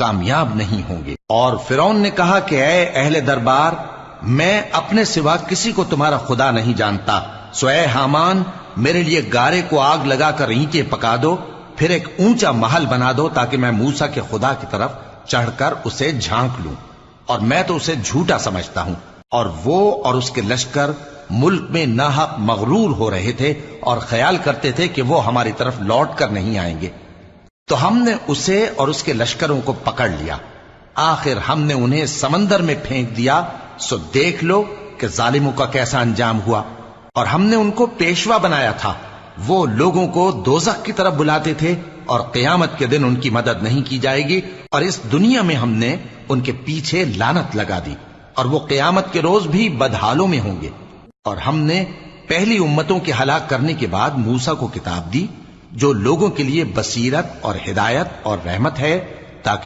کامیاب نہیں ہوں گے۔ اور فرعون نے کہا کہ اے اہل دربار، میں اپنے سوا کسی کو تمہارا خدا نہیں جانتا، سو اے حامان میرے لیے گارے کو آگ لگا کر اینٹیں پکا دو، پھر ایک اونچا محل بنا دو تاکہ میں موسیٰ کے خدا کی طرف چڑھ کر اسے جھانک لوں، اور میں تو اسے جھوٹا سمجھتا ہوں۔ اور وہ اور اس کے لشکر ملک میں ناحق مغرور ہو رہے تھے اور خیال کرتے تھے کہ وہ ہماری طرف لوٹ کر نہیں آئیں گے، تو ہم نے اسے اور اس کے لشکروں کو پکڑ لیا، آخر ہم نے انہیں سمندر میں پھینک دیا، سو دیکھ لو کہ ظالموں کا کیسا انجام ہوا۔ اور ہم نے ان کو پیشوا بنایا تھا، وہ لوگوں کو دوزخ کی طرف بلاتے تھے، اور قیامت کے دن ان کی مدد نہیں کی جائے گی، اور اس دنیا میں ہم نے ان کے پیچھے لعنت لگا دی، اور وہ قیامت کے روز بھی بدحالوں میں ہوں گے۔ اور ہم نے پہلی امتوں کے ہلاک کرنے کے بعد موسیٰ کو کتاب دی جو لوگوں کے لیے بصیرت اور ہدایت اور رحمت ہے،